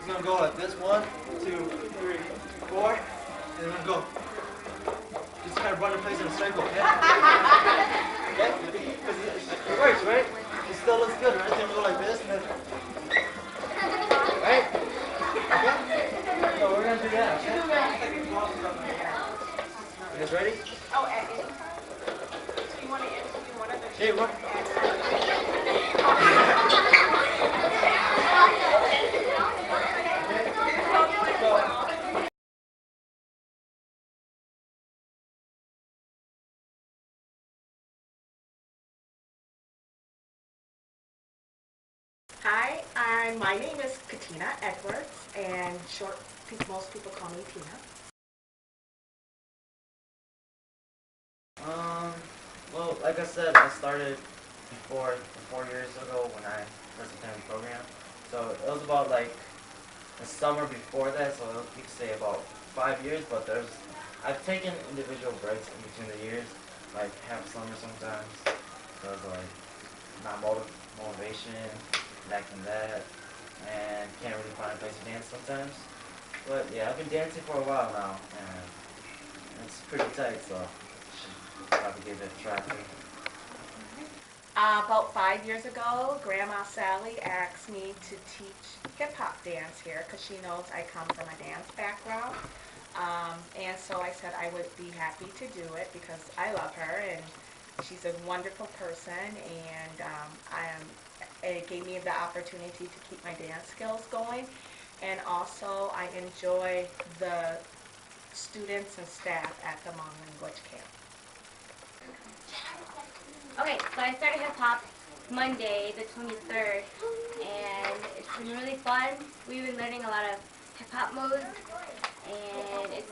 We're gonna go like this. 1, 2, 3, 4, and then we're gonna go. Just kind of run the place in a circle, okay? Okay? Because it works, right? It still looks good, right? Then we go like this, and then. Right? Okay? So we're gonna do that, okay? You guys ready? Oh, and do you want to interview one of the Hey, what? Hi, my name is Katina Edwards, and most people call me Tina. Well, like I said, I started before 4 years ago when I first attended the program. So it was about like the summer before that, so you could say about 5 years, but I've taken individual breaks in between the years, like half summer sometimes, because like not motivation, lacking that, and can't really find a place to dance sometimes. But yeah, I've been dancing for a while now, and it's pretty tight, so should probably give it a try too. About 5 years ago, Grandma Sally asked me to teach hip-hop dance here because she knows I come from a dance background. And so I said I would be happy to do it because I love her and she's a wonderful person, and it gave me the opportunity to keep my dance skills going. And also I enjoy the students and staff at the Hmong Language Camp. Okay, so I started hip hop Monday, the 23rd, and it's been really fun. We've been learning a lot of hip hop moves, and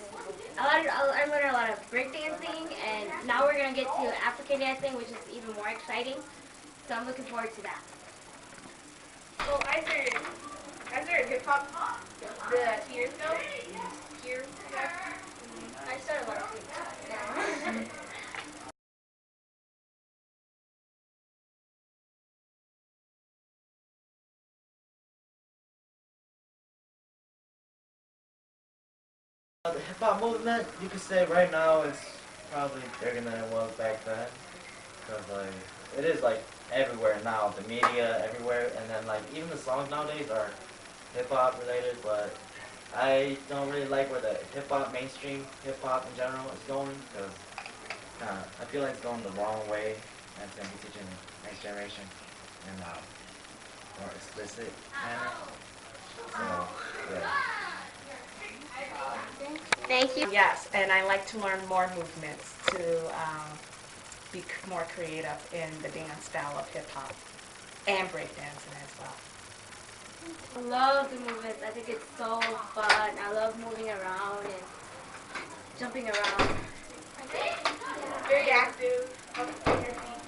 I'm learning a lot of break dancing, and now we're gonna get to African dancing, which is even more exciting. So I'm looking forward to that. Well, I started hip hop 2 years ago. Here, I started last week. The hip hop movement, you could say right now it's probably bigger than it was back then, because like it is like everywhere now, the media everywhere, and then like even the songs nowadays are hip hop related, but I don't really like where the hip hop mainstream hip hop in general is going, because I feel like it's going the wrong way, and it's gonna be teaching the next generation in a more explicit manner. So yeah. Thank you. Yes, and I like to learn more movements to be more creative in the dance style of hip hop and breakdancing as well. I love the movements. I think it's so fun. I love moving around and jumping around. Very active, on your feet.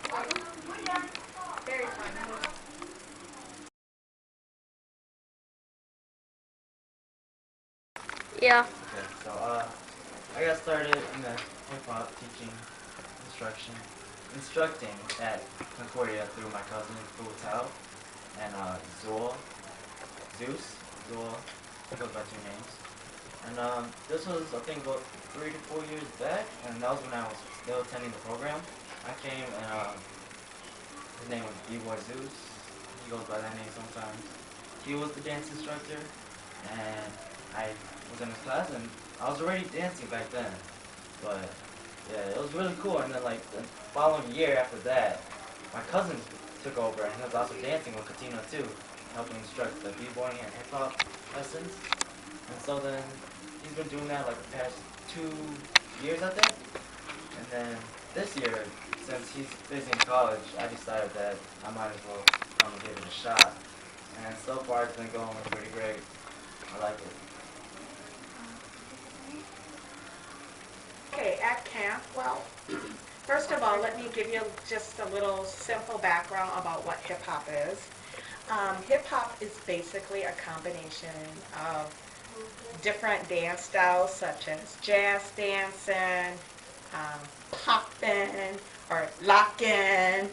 Very fun. Yeah. Okay, so I got started in the hip hop teaching instructing at Concordia through my cousin Fu Tao and Zool, he goes by 2 names. And this was I think about 3 to 4 years back, and that was when I was still attending the program. I came and his name was B-Boy Zeus. He goes by that name sometimes. He was the dance instructor, and I was in his class, and I was already dancing back then. But yeah, it was really cool. And then like the following year after that, my cousin took over, and he was also dancing with Katina too, helping instruct the b-boy and hip hop lessons. And so then he's been doing that like the past 2 years, I think. And then this year, since he's busy in college, I decided that I might as well come and give it a shot. And so far it's been going pretty great. I like it. Okay, at camp, well, first of all, let me give you just a little simple background about what hip hop is. Hip hop is basically a combination of different dance styles such as jazz dancing, popping, or locking,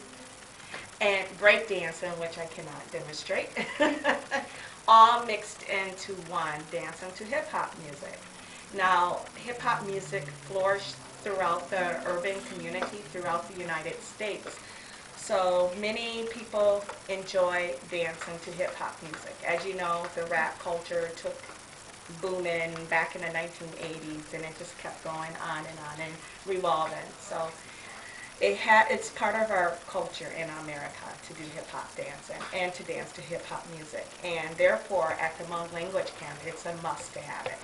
and break dancing, which I cannot demonstrate, all mixed into one, dancing to hip hop music. Now, hip hop music flourished throughout the urban community throughout the United States. So many people enjoy dancing to hip hop music. As you know, the rap culture took booming back in the 1980s, and it just kept going on and revolving. So it's part of our culture in America to do hip hop dancing and to dance to hip hop music. And therefore, at the Hmong language camp, it's a must to have it,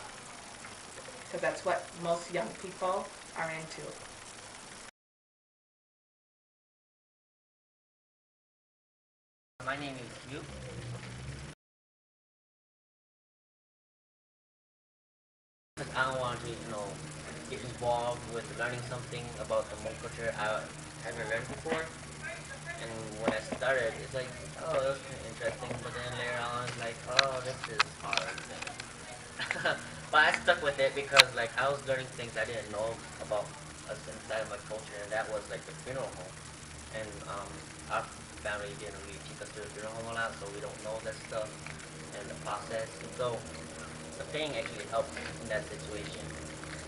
because that's what most young people are into. My name is Yu. Because I want to, get involved with learning something about the Hmong culture I haven't learned before. And when I started, it's like, oh, that's kind of interesting. But then later on, it's like, oh, this is hard. But I stuck with it because, like, I was learning things I didn't know about us inside of my culture, and that was like the funeral home. And our family didn't really take us to the funeral home a lot, so we don't know that stuff and the process. And so the thing actually helped in that situation.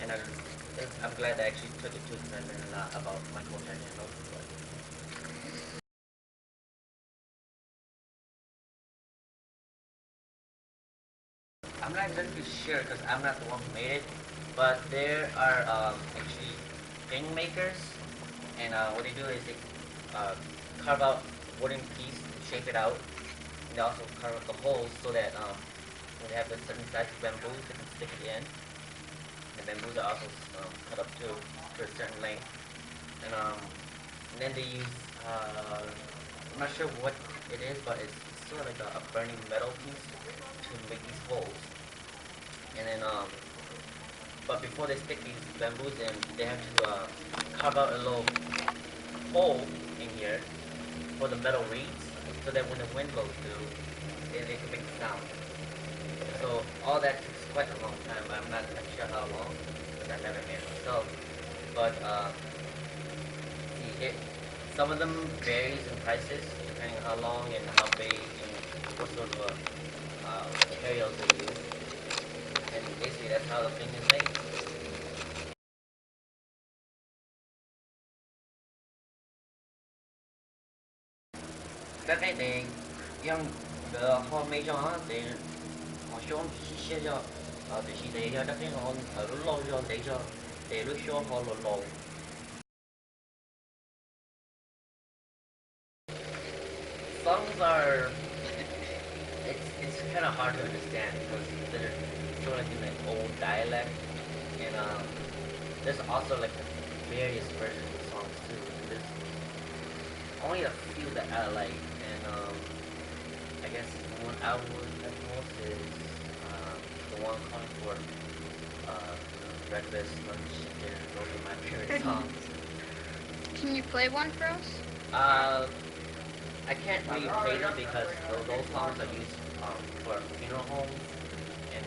And I'm glad I actually took it too, because I learned a lot about my culture I didn't know before. I'm not exactly sure because I'm not the one who made it, but there are actually thing makers, and what they do is they carve out wooden piece, shape it out, and they also carve out the holes so that when they have a certain size of bamboo, they can stick it in. The bamboos are also cut up too to a certain length, and then they use I'm not sure what it is, but it's sort of like a burning metal piece to make these holes. And then but before they stick these bamboos in, they have to carve out a little hole in here for the metal reeds, so that when the wind blows through, they can make a sound. So all that takes quite a long time. I'm not sure how long, because I never made it myself. But some of them varies in prices depending on how long and how big and what sort of materials they use. And basically that's how the thing is made. Các cái tiền dân the hôm mấy cho tiền họ xuống xe cho thì chỉ để cho các cái họ ở lâu cho để lúc xuống họ lột lột. Songs are it's kind of hard to understand because they're sort of in an old dialect, and there's also like various versions of songs too. And there's only a few that I like, and I guess the one I would like most is the one calling for breakfast, lunch, dinner. Those are my favorite songs. Can you play one for us? I can't really play them because those songs are used for funeral homes and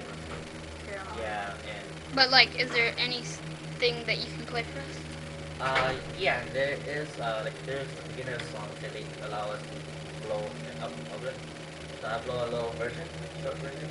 yeah, and But like, is there anything that you can play for us? yeah, there is like there's beginner songs that they allow us to blow up of it. So I blow a little version, short version.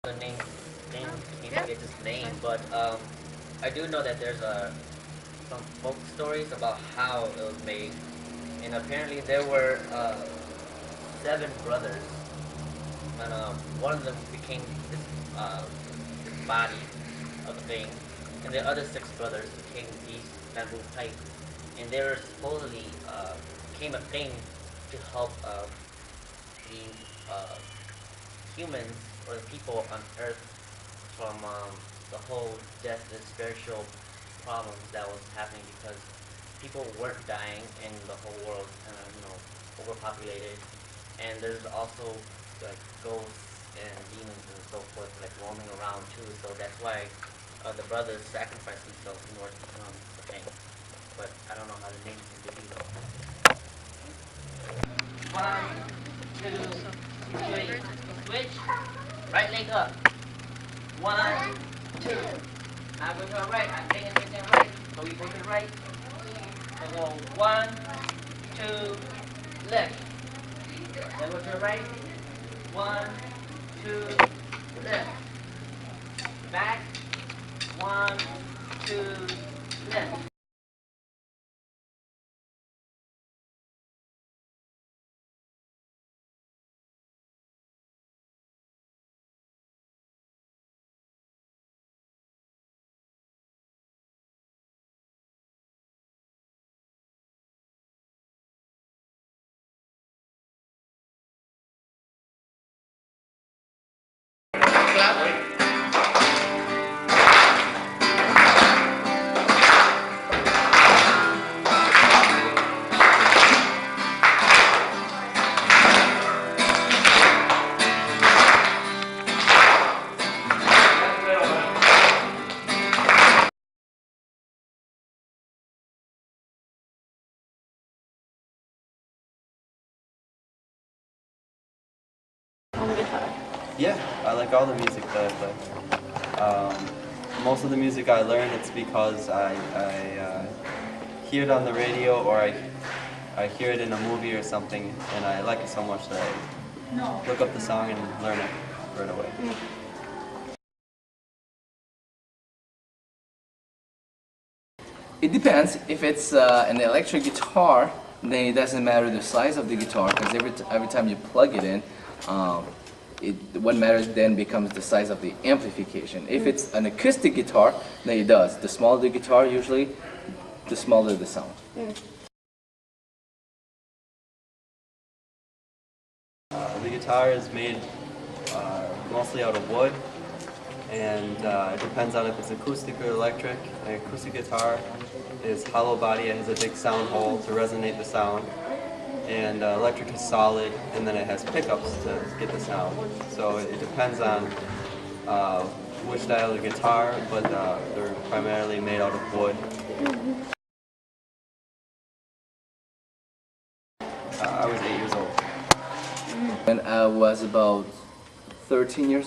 The name can't get his name, but I do know that there's some folk stories about how it was made, and apparently there were 7 brothers, and one of them became this body of the thing, and the other 6 brothers became these bamboo pipe, and they were supposedly became a thing to help the humans or the people on Earth from the whole death and spiritual problems that was happening because people weren't dying in the whole world, overpopulated, and there's also like ghosts and demons and so forth like roaming around too. So that's why the brothers sacrificed themselves in order to become the king. But I don't know how to name the video. 1, 2, 3, switch. Right leg up. 1, 2. Now go to the right. I'm paying attention right. So we go to the right. So go 1, 2, left. Then go to the right. 1, 2, left. Back. 1, 2, left. Yeah, I like all the music that I play. Most of the music I learn, it's because I hear it on the radio or I hear it in a movie or something, and I like it so much that I look up the song and learn it right away. It depends. If it's an electric guitar, then it doesn't matter the size of the guitar because every time you plug it in, what matters then becomes the size of the amplification. If it's an acoustic guitar, then it does. The smaller the guitar, usually, the smaller the sound. The guitar is made mostly out of wood, and it depends on if it's acoustic or electric. An acoustic guitar is hollow body, it has a big sound hole to resonate the sound, and electric is solid, and then it has pickups to get the sound. So it depends on which style of guitar, but they're primarily made out of wood. I was 8 years old. When I was about 13 years